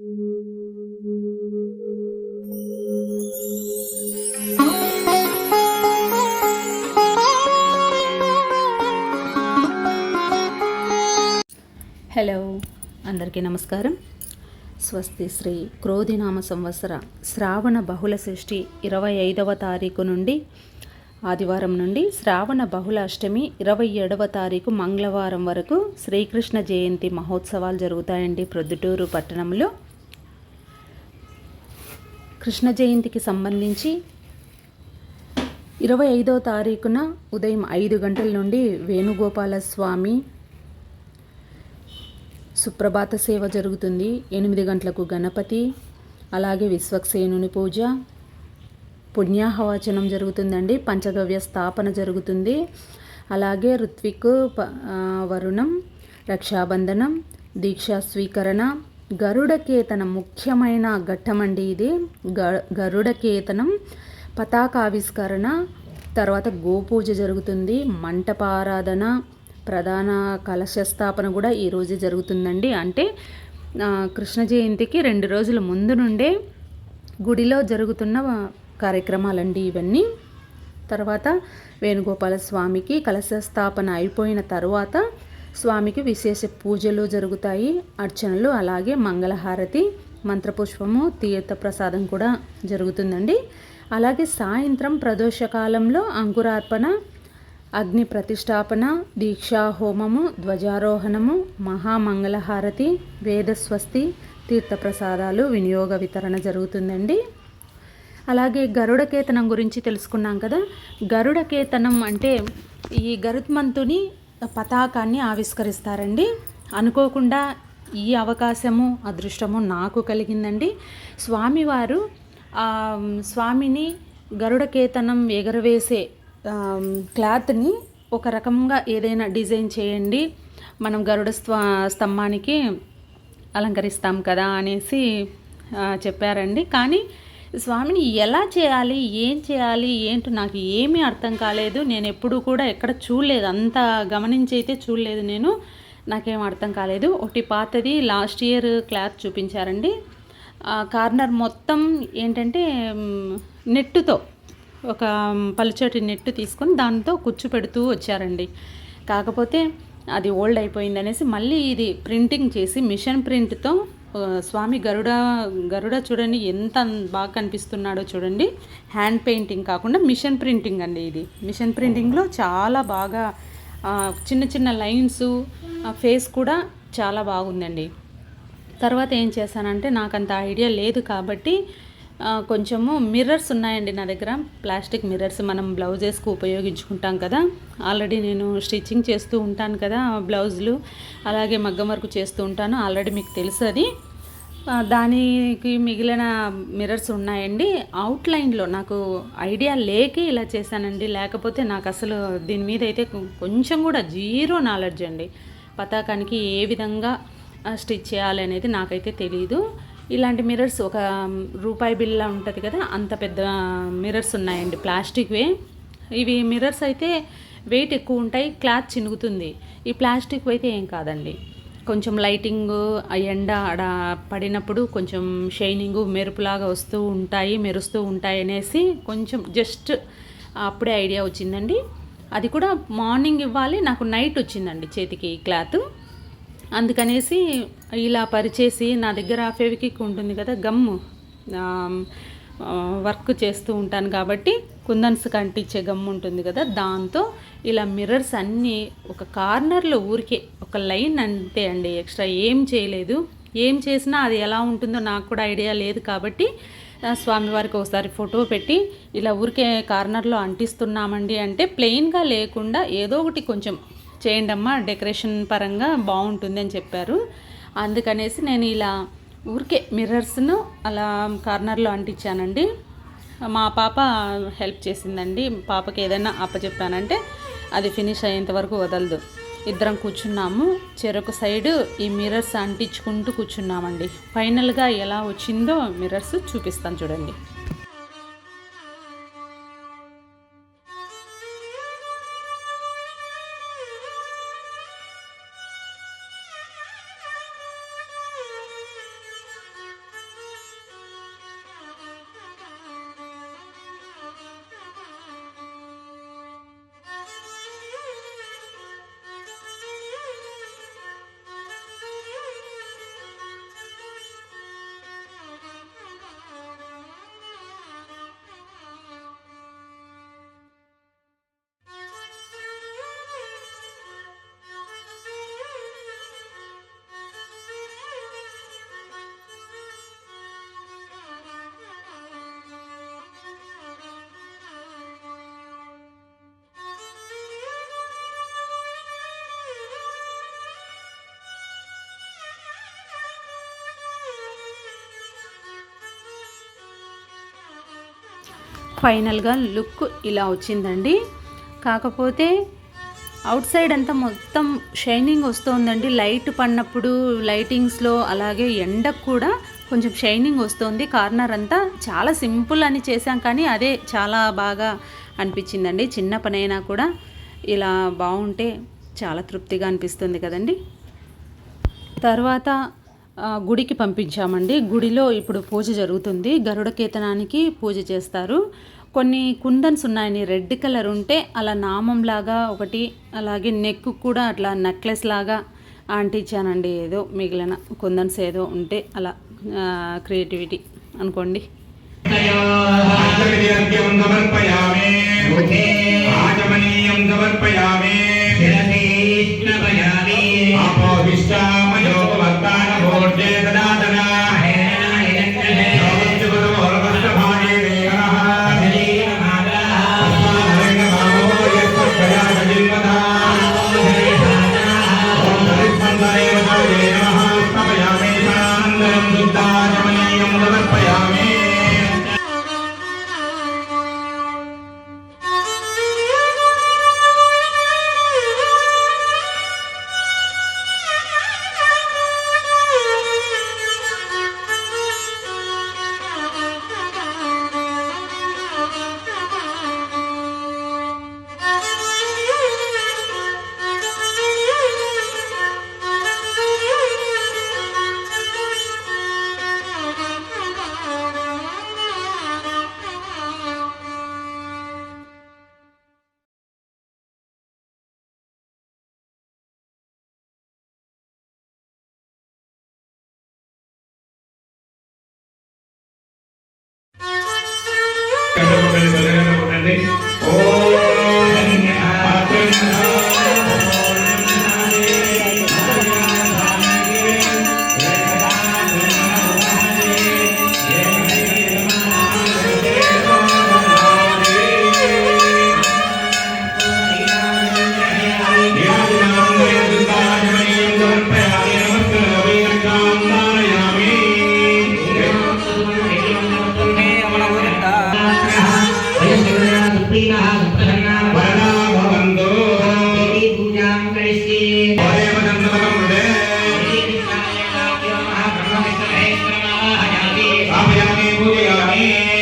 Hello, అందరికీ నమస్కారం. స్వస్తి శ్రీ క్రోధినామ సంవత్సర శ్రావణ బహుళ షష్ఠి 25వ తారీఖు నుండి ఆదివారం నుండి శ్రావణ బహుళ అష్టమి 27వ తారీఖు మంగళవారం వరకు శ్రీకృష్ణ జయంతి మహోత్సవాలు జరుగుతాయండి ప్రొద్దుటూరు పట్టణంలో. కృష్ణ జయంతికి సంబంధించి 25వ తారీఖున ఉదయం 5 గంటల నుండి వేణుగోపాల స్వామి సుప్రభాత సేవ జరుగుతుంది. 8 గంటలకు గణపతి, అలాగే విశ్వక్సేనుని పూజ, పుణ్యాహవచనం జరుగుతుందండి. పంచగవ్య స్థాపన జరుగుతుంది. అలాగే ఋత్విక్, వరుణం, రక్షాబంధనం, దీక్షా స్వీకరణ, గరుడకేతనం ముఖ్యమైన ఘట్టమండి ఇది. గరుడకేతనం, పతాకావిష్కరణ, తర్వాత గోపూజ జరుగుతుంది. మంటపారాధన, ప్రధాన కలశస్థాపన కూడా ఈరోజు జరుగుతుందండి. అంటే కృష్ణ జయంతికి 2 రోజుల ముందు నుండే గుడిలో జరుగుతున్న కార్యక్రమాలండి ఇవన్నీ. తర్వాత వేణుగోపాల స్వామికి కలశస్థాపన అయిపోయిన తర్వాత స్వామికి విశేష పూజలు జరుగుతాయి, అర్చనలు, అలాగే మంగళహారతి, మంత్రపుష్పము, తీర్థప్రసాదం కూడా జరుగుతుందండి. అలాగే సాయంత్రం ప్రదోషకాలంలో అంకురార్పణ, అగ్ని ప్రతిష్టాపన, దీక్షా హోమము, ధ్వజారోహణము, మహామంగళహారతి, వేదస్వస్తి, తీర్థప్రసాదాలు వినియోగ వితరణ జరుగుతుందండి. అలాగే గరుడకేతనం గురించి తెలుసుకున్నాం కదా. గరుడకేతనం అంటే ఈ గరుత్మంతుని పతాకాన్ని ఆవిష్కరిస్తారండి. అనుకోకుండా ఈ అవకాశము, అదృష్టము నాకు కలిగిందండి. స్వామివారు స్వామిని గరుడకేతనం ఎగరవేసే క్లాత్ని ఒక రకంగా ఏదైనా డిజైన్ చేయండి, మనం గరుడ స్తంభానికి అలంకరిస్తాం కదా అనేసి చెప్పారండి. కానీ స్వామిని ఎలా చేయాలి, ఏం చేయాలి ఏంటో నాకు ఏమీ అర్థం కాలేదు. నేను ఎప్పుడు కూడా ఎక్కడ చూడలేదు, అంత గమనించి అయితే చూడలేదు నేను. నాకేం అర్థం కాలేదు. ఒకటి పాతది లాస్ట్ ఇయర్ క్లాత్ చూపించారండి. కార్నర్ మొత్తం ఏంటంటే నెట్టుతో, ఒక పలుచటి నెట్టు తీసుకొని దాంతో కుచ్చు పెడుతూ వచ్చారండి. కాకపోతే అది ఓల్డ్ అయిపోయింది అనేసి మళ్ళీ ఇది ప్రింటింగ్ చేసి మిషన్ ప్రింట్తో స్వామి గరుడ చూడండి ఎంత బాగా కనిపిస్తున్నాడో చూడండి. హ్యాండ్ పెయింటింగ్ కాకుండా మిషన్ ప్రింటింగ్ అండి ఇది. మిషన్ ప్రింటింగ్లో చాలా బాగా చిన్న చిన్న లైన్స్, ఫేస్ కూడా చాలా బాగుందండి. తర్వాత ఏం చేశానంటే నాకు అంత ఐడియా లేదు కాబట్టి కొంచెము మిర్రర్స్ ఉన్నాయండి నా దగ్గర, ప్లాస్టిక్ మిర్రర్స్ మనం బ్లౌజెస్కి ఉపయోగించుకుంటాం కదా. ఆల్రెడీ నేను స్టిచ్చింగ్ చేస్తూ ఉంటాను కదా, బ్లౌజులు అలాగే మగ్గం వర్క్ చేస్తూ ఉంటాను, ఆల్రెడీ మీకు తెలుసు అది. దానికి మిగిలిన మిర్రర్స్ ఉన్నాయండి. అవుట్లైన్లో నాకు ఐడియా లేకే ఇలా చేశానండి, లేకపోతే నాకు అసలు దీని మీద అయితే కొంచెం కూడా జీరో నాలెడ్జ్ అండి. పతాకానికి ఏ విధంగా స్టిచ్ చేయాలి అనేది నాకైతే తెలీదు. ఇలాంటి మిర్రర్స్ ఒక రూపాయి బిళ్ళ ఉంటుంది కదా, అంత పెద్ద మిర్రర్స్ ఉన్నాయండి, ప్లాస్టిక్వే. ఇవి మిర్రర్స్ అయితే వెయిట్ ఎక్కువ ఉంటాయి, క్లాత్ చినుగుతుంది. ఈ ప్లాస్టిక్ అయితే ఏం కాదండి. కొంచెం లైటింగ్, ఎండ అడ పడినప్పుడు కొంచెం షైనింగ్, మెరుపులాగా వస్తూ ఉంటాయి, మెరుస్తూ ఉంటాయి అనేసి కొంచెం జస్ట్ అప్పుడే ఐడియా వచ్చిందండి. అది కూడా మార్నింగ్ ఇవ్వాలి, నాకు నైట్ వచ్చిందండి చేతికి క్లాత్. అందుకనేసి ఇలా పరిచేసి నా దగ్గర ఫెవిక్విక్ ఉంటుంది కదా, గమ్ము, వర్క్ చేస్తూ ఉంటాను కాబట్టి కుందన్స్ కంటించే గమ్ము ఉంటుంది కదా, దాంతో ఇలా మిర్రర్స్ అన్నీ ఒక కార్నర్లో ఊరికే ఒక లైన్ అంతే అండి, ఎక్స్ట్రా ఏం చేయలేదు. ఏం చేసినా అది ఎలా ఉంటుందో నాకు కూడా ఐడియా లేదు కాబట్టి స్వామివారికి ఒకసారి ఫోటో పెట్టి ఇలా ఊరికే కార్నర్లో అంటిస్తున్నామండి అంటే ప్లెయిన్గా లేకుండా ఏదో ఒకటి కొంచెం చేయండి అమ్మా, డెకరేషన్ పరంగా బాగుంటుంది అని చెప్పారు. అందుకనేసి నేను ఇలా ఊరికే మిర్రర్స్ను అలా కార్నర్లో అంటించానండి. మా పాప హెల్ప్ చేసిందండి. పాపకి ఏదైనా అప్పచెప్పానంటే అది ఫినిష్ అయ్యేంత వరకు వదలదు. ఇద్దరం కూర్చున్నాము, చెరొక సైడు ఈ మిర్రర్స్ అంటించుకుంటూ కూర్చున్నామండి. ఫైనల్గా ఎలా వచ్చిందో మిర్రర్స్ చూపిస్తాను చూడండి. ఫైనల్గా లుక్ ఇలా వచ్చిందండి. కాకపోతే అవుట్ సైడ్ అంతా మొత్తం షైనింగ్ వస్తుందండి. లైట్ పడినప్పుడు లైటింగ్స్లో, అలాగే ఎండకు కూడా కొంచెం షైనింగ్ వస్తుంది. కార్నర్ అంతా చాలా సింపుల్ అని చేశాం, కానీ అదే చాలా బాగా అనిపించిందండి. చిన్న పనైనా కూడా ఇలా బాగుంటే చాలా తృప్తిగా అనిపిస్తుంది కదండి. తర్వాత గుడికి పంపించామండి. గుడిలో ఇప్పుడు పూజ జరుగుతుంది. గరుడ కేతనానికి పూజ చేస్తారు. కొన్ని కుందన్స్ ఉన్నాయని రెడ్ కలర్ ఉంటే అలా నామంలాగా ఒకటి, అలాగే నెక్ కూడా అట్లా నెక్లెస్ లాగా అంటించానండి. ఏదో మిగిలిన కుందన్స్ ఏదో ఉంటే అలా క్రియేటివిటీ అనుకోండి.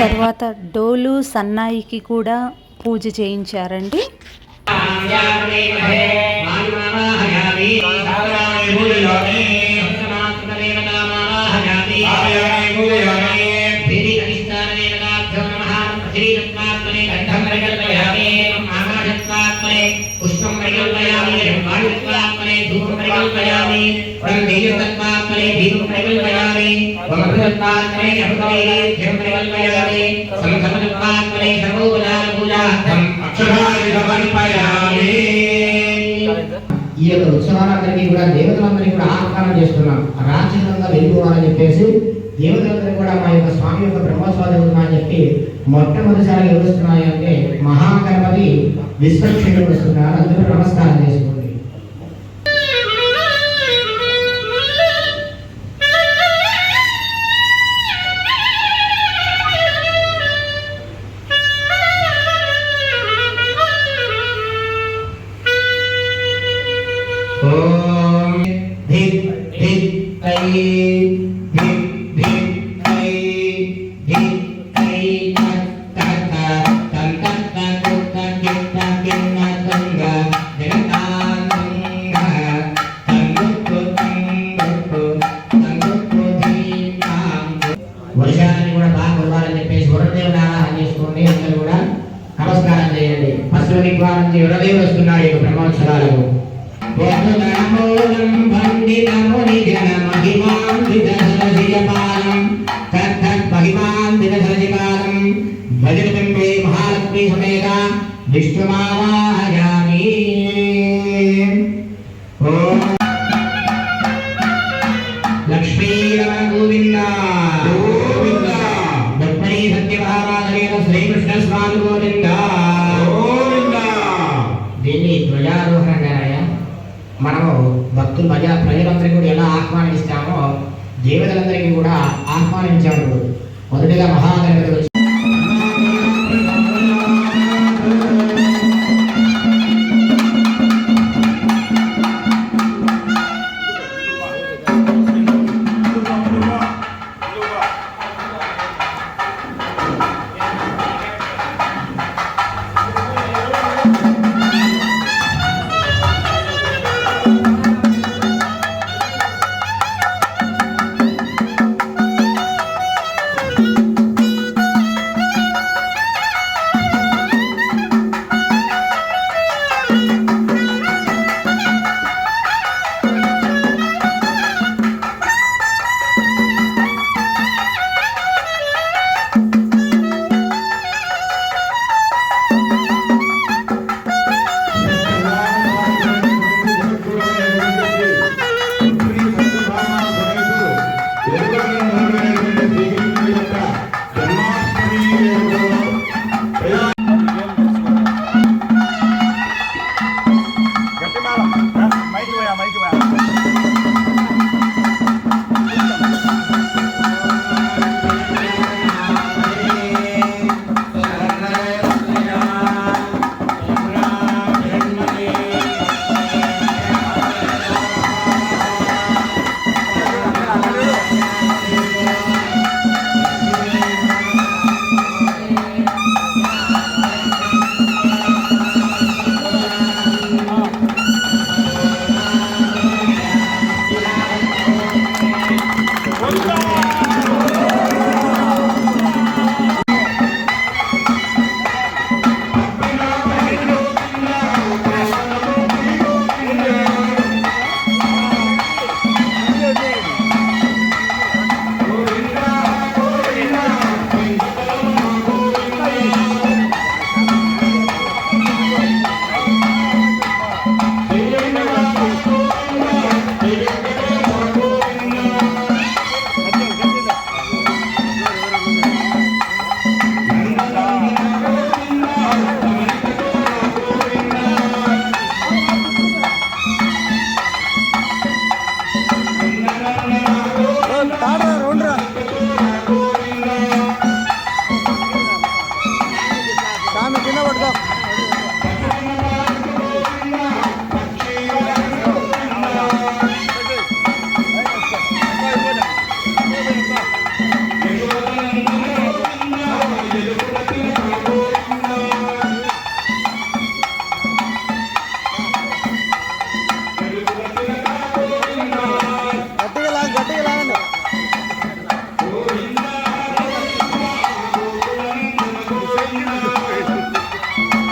తర్వాత డోలు సన్నాయికి కూడా పూజ చేయించారండి. ఈ యొక్క ఉత్సవాలందరికీ కూడా దేవతలందరికీ కూడా ఆహ్వానం చేస్తున్నాం. రాజ్యాంగంగా వెళ్ళిపోవాలని చెప్పేసి దేవతలందరూ కూడా మా యొక్క స్వామి యొక్క బ్రహ్మోత్సవాలు జరుగుతున్నాయని చెప్పి మొట్టమొదటిసారి ఎవరుస్తున్నాయి అంటే మహాగణపతి విశ్వక్షేత్రం వస్తున్నారు. అందరూ నమస్కారం చేసుకోండి. వర్షాన్ని కూడా బాగా కురవాలని చెప్పేసి వరుణదేవుని ఆరాధన చేసుకోండి. అందరూ కూడా నమస్కారం చేయండి. పశువు నిగ్వారం వరుణదేవుడు వస్తున్నాడు ఈ బ్రహ్మోత్సవాలకు. మహాలక్ష్మీ సమేత విష్ణుమావాహయామి. లక్ష్మీరమణ గోవింద గోవింద. రుక్మిణీ సత్యభామాధరేణ శ్రీకృష్ణ స్వామి గోవింద గోవింద. దీన్ని ధ్వజారోహణగాయ మనము భక్తులు ప్రజలందరికీ కూడా ఎలా ఆహ్వానిస్తామో దేవతలందరికీ కూడా ఆహ్వానించాము. మొదటిగా మహాగణపతి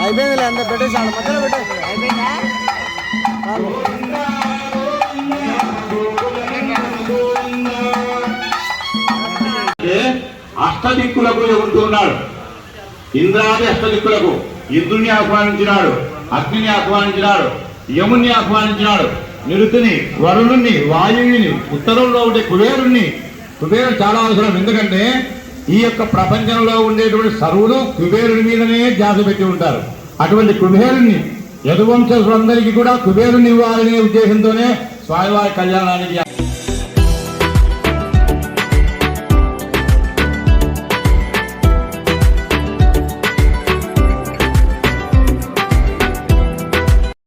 అయిపోయింది అంత పెట్టేసి ఆడ మధ్యలో పెట్టేసి అయిపోయిందా అష్టదిక్కులకు ఉంటున్నాడు. ఇంద్రాది అష్టదిక్కులకు ఇంద్రుని ఆహ్వానించినాడు, అగ్నిని ఆహ్వానించినాడు, యముని ఆహ్వానించినాడు, నిరుతిని, వరుణుణ్ణి, వాయువుని, ఉత్తరంలో ఉండే కుబేరుణ్ణి. కుబేరుడు చాలా అవసరం, ఎందుకంటే ఈ యొక్క ప్రపంచంలో ఉండేటువంటి సర్వులు కుబేరుని మీదనే ధ్యాస పెట్టి ఉంటారు. అటువంటి కుబేరుణ్ణి యదువంశస్తులందరికీ కూడా కుబేరుని ఇవ్వాలనే ఉద్దేశంతోనే స్వామివారి కళ్యాణానికి